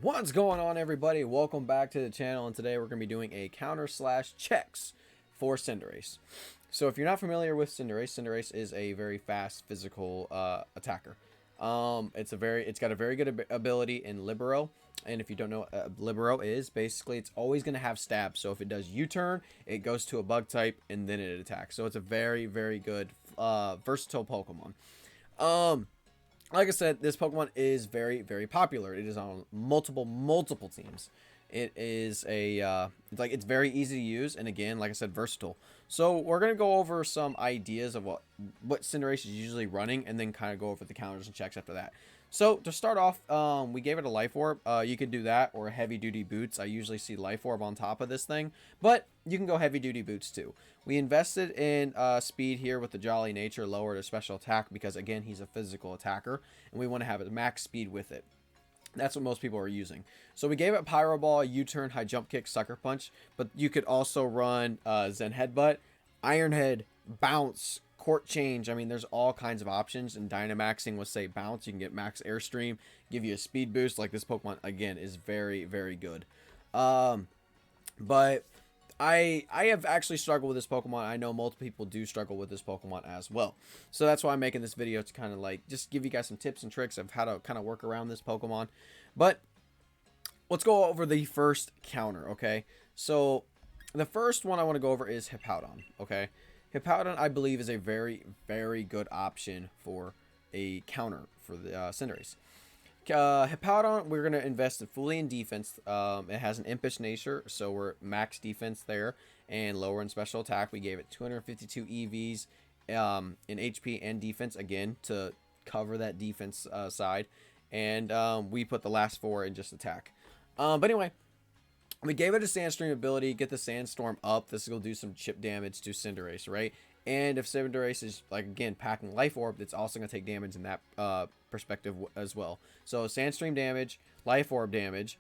What's going on, everybody? Welcome back to the channel, and today we're going to be doing a counter/checks for Cinderace. So if you're not familiar with Cinderace is a very fast physical attacker. It's got a very good ability in Libero, and if you don't know what Libero is, basically it's always going to have stab. So if it does U-turn, it goes to a bug type and then it attacks. So it's a very, very good versatile Pokemon. Like I said, this Pokemon is very, very popular. It is on multiple teams. It is it's very easy to use, and again, like I said, versatile. So we're gonna go over some ideas of what Cinderace is usually running, and then kind of go over the counters and checks after that. So to start off, we gave it a Life Orb. You could do that or heavy duty boots. I usually see Life Orb on top of this thing, but you can go heavy duty boots too. We invested in speed here with the Jolly Nature, lowered a special attack because again he's a physical attacker, and we want to have a max speed with it. That's what most people are using. So we gave it Pyro Ball, U-turn, High Jump Kick, Sucker Punch, but you could also run Zen Headbutt, Iron Head, Bounce, Court Change. I mean, there's all kinds of options, and Dynamaxing with, say, Bounce. You can get Max Airstream, give you a speed boost. Like, this Pokemon, again, is very, very good. But I have actually struggled with this Pokemon. I know multiple people do struggle with this Pokemon as well. So that's why I'm making this video, to kind of like just give you guys some tips and tricks of how to kind of work around this Pokemon. But let's go over the first counter, okay? So the first one I want to go over is Hepaudon, okay? Hepaudon, I believe, is a very, very good option for a counter for the Cinderace. Hepaudon, we're going to invest fully in defense. It has an impish nature, so we're max defense there and lower in special attack. We gave it 252 EVs in HP and defense, again, to cover that defense side. And we put the last 4 in just attack. But anyway, we gave it a Sandstream ability, get the Sandstorm up. This will do some chip damage to Cinderace, right? And if Cinderace is, like, again, packing Life Orb, it's also going to take damage in that perspective as well. So Sandstream damage, Life Orb damage,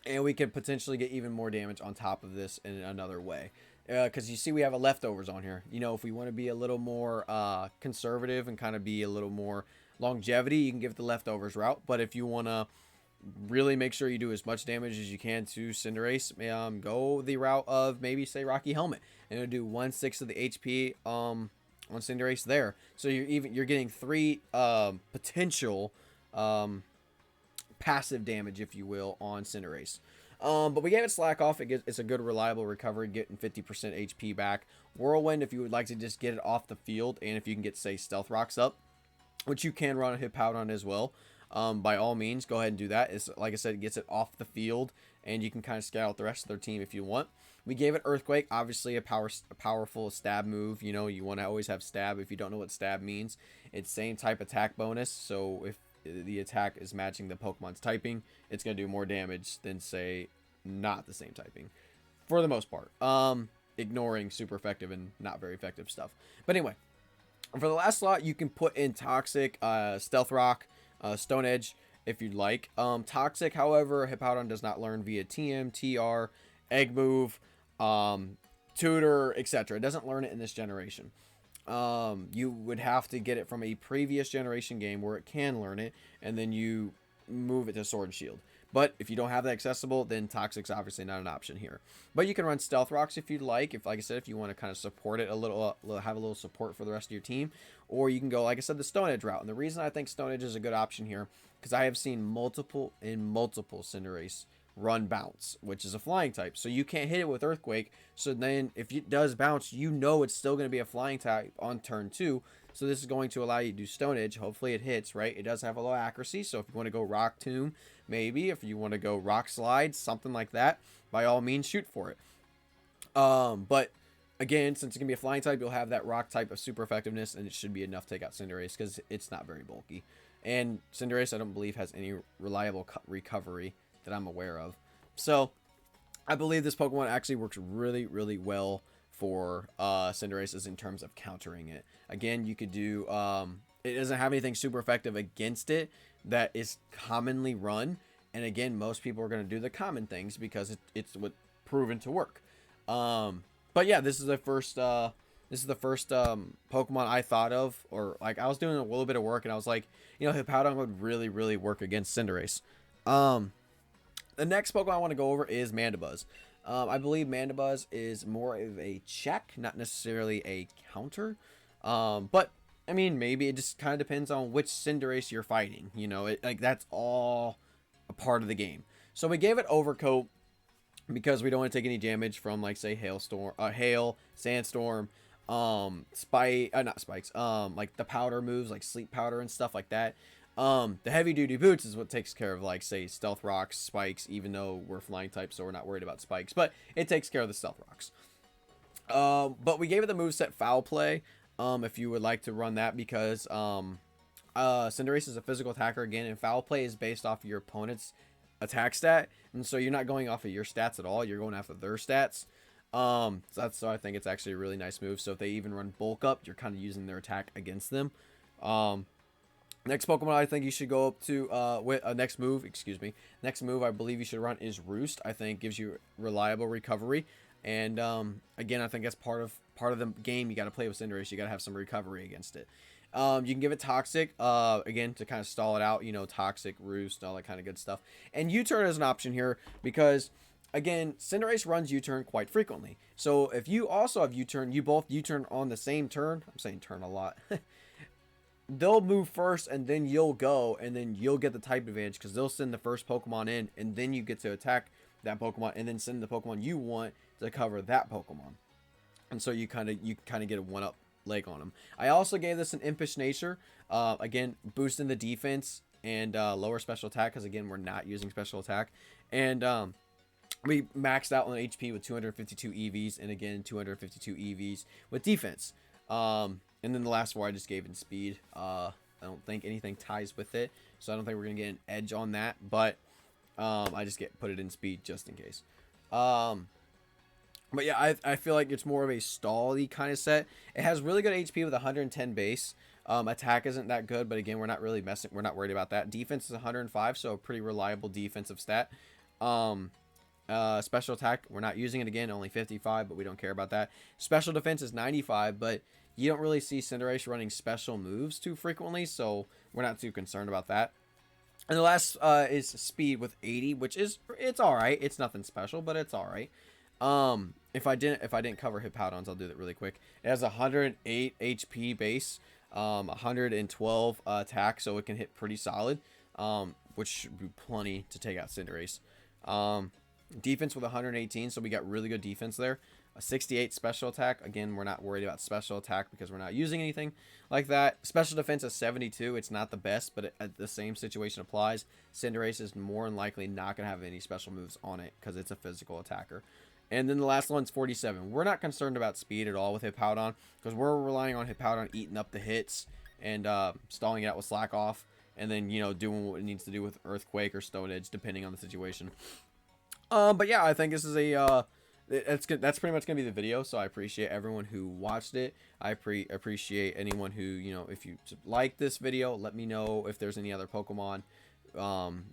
and we could potentially get even more damage on top of this in another way. Because you see we have a leftovers on here. You know, if we want to be a little more conservative and kind of be a little more longevity, you can give it the leftovers route. But if you want to really make sure you do as much damage as you can to Cinderace, go the route of maybe, say, Rocky Helmet, and it'll do 1/6 of the HP on Cinderace there. So you're getting 3 potential passive damage, if you will, on Cinderace. But we gave it Slack Off. It's a good reliable recovery, getting 50% HP back. Whirlwind, if you would like to just get it off the field, and if you can get, say, Stealth Rocks up, which you can run a Hippowdon as well. By all means, go ahead and do that. It's, like I said, it gets it off the field, and you can kind of scout out the rest of their team if you want. We gave it Earthquake, obviously a powerful stab move. You know, you want to always have stab. If you don't know what stab means, it's same type attack bonus. So if the attack is matching the Pokemon's typing, it's going to do more damage than, say, not the same typing, for the most part. Ignoring super effective and not very effective stuff. But anyway, for the last slot, you can put in Toxic, Stealth Rock, Stone Edge, if you'd like. Toxic, however, Hippowdon does not learn via TM, TR, Egg Move, Tutor, etc. It doesn't learn it in this generation. You would have to get it from a previous generation game where it can learn it, and then you move it to Sword and Shield. But if you don't have that accessible, then Toxic's obviously not an option here. But you can run Stealth Rocks if you'd like. If, like I said, if you want to kind of support it a little, have a little support for the rest of your team. Or you can go, like I said, the Stone Edge route. And the reason I think Stone Edge is a good option here, because I have seen multiple Cinderace run Bounce, which is a flying type. So you can't hit it with Earthquake. So then if it does Bounce, you know it's still going to be a flying type on turn 2. So this is going to allow you to do Stone Edge. Hopefully it hits, right? It does have a low accuracy. So if you want to go Rock Tomb, maybe. If you want to go Rock Slide, something like that, by all means, shoot for it. But again, since it's going to be a flying type, you'll have that rock type of super effectiveness, and it should be enough to take out Cinderace because it's not very bulky. And Cinderace, I don't believe, has any reliable recovery that I'm aware of. So I believe this Pokemon actually works really, really well for Cinderace in terms of countering it. Again, you could do, it doesn't have anything super effective against it that is commonly run. And again, most people are going to do the common things because it's what proven to work. But yeah, this is the first Pokemon I thought of, or like I was doing a little bit of work and I was like, you know, Hippowdon would really, really work against Cinderace. The next Pokemon I want to go over is Manda Buzz. I believe Manda Buzz is more of a check, not necessarily a counter. But I mean, maybe it just kind of depends on which Cinderace you're fighting. You know, like that's all a part of the game. So we gave it Overcoat because we don't want to take any damage from, like, say, hail, sandstorm, not spikes, like the powder moves, like sleep powder and stuff like that. The heavy duty boots is what takes care of, like, say, stealth rocks, spikes, even though we're flying type, so we're not worried about spikes, but it takes care of the stealth rocks. But we gave it the moveset Foul Play, if you would like to run that, because Cinderace is a physical attacker again, and Foul Play is based off of your opponent's attack stat, and so you're not going off of your stats at all, you're going after their stats. So I think it's actually a really nice move. So if they even run Bulk Up, you're kind of using their attack against them. Next Pokemon I think you should go up to next move I believe you should run is Roost. I think gives you reliable recovery, and again, I think that's part of the game. You got to play with Cinderace, you got to have some recovery against it. You can give it Toxic, again, to kind of stall it out, you know, Toxic, Roost, all that kind of good stuff. And U-Turn is an option here because, again, Cinderace runs U-Turn quite frequently. So if you also have U-Turn, you both U-Turn on the same turn. I'm saying turn a lot. They'll move first, and then you'll go, and then you'll get the type advantage because they'll send the first Pokemon in, and then you get to attack that Pokemon, and then send the Pokemon you want to cover that Pokemon. And so you kind of get a one-up leg on them. I also gave this an Impish Nature, again, boosting the defense and lower special attack, because again, we're not using special attack. And we maxed out on HP with 252 EVs, and again 252 EVs with defense. And then the last four I just gave in speed. I don't think anything ties with it, so I don't think we're gonna get an edge on that, but I just put it in speed just in case. But yeah, I feel like it's more of a stall-y kind of set. It has really good HP with 110 base. Attack isn't that good, but again, we're not worried about that. Defense is 105, so a pretty reliable defensive stat. Special attack, we're not using it again, only 55, but we don't care about that. Special defense is 95, but you don't really see Cinderace running special moves too frequently, so we're not too concerned about that. And the last is speed with 80, which it's all right. It's nothing special, but it's all right. If I didn't cover Hepaudons, I'll do that really quick. It has 108 HP base, 112 attack, so it can hit pretty solid, which should be plenty to take out Cinderace. Defense with 118, so we got really good defense there. A 68 special attack. Again, we're not worried about special attack because we're not using anything like that. Special defense is 72. It's not the best, but the same situation applies. Cinderace is more than likely not going to have any special moves on it because it's a physical attacker. And then the last one's 47. We're not concerned about speed at all with Hepaudon because we're relying on Hepaudon eating up the hits and stalling it out with Slack Off, and then, you know, doing what it needs to do with Earthquake or Stone Edge depending on the situation. But yeah, I think this is a that's pretty much gonna be the video. So I appreciate everyone who watched it. I appreciate anyone who, you know, if you like this video, let me know if there's any other Pokemon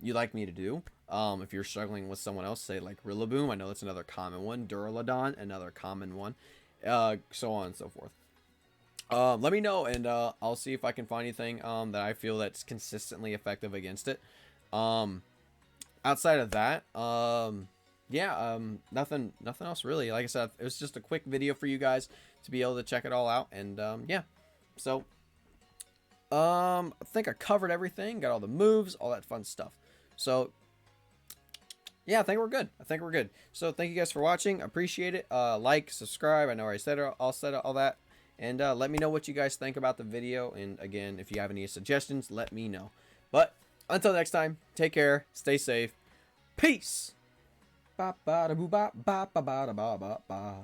you'd like me to do. If you're struggling with someone else, say like Rillaboom, I know that's another common one. Duraludon, another common one, so on and so forth. Let me know, and I'll see if I can find anything that I feel that's consistently effective against it. Outside of that, yeah, nothing else really. Like I said, it was just a quick video for you guys to be able to check it all out, and yeah. So I think I covered everything, got all the moves, all that fun stuff. So yeah, I think we're good. So thank you guys for watching. Appreciate it. Like, subscribe. I know I said all that. And let me know what you guys think about the video. And again, if you have any suggestions, let me know. But until next time, take care, stay safe, peace. Ba ba da boo ba ba ba ba da ba ba ba.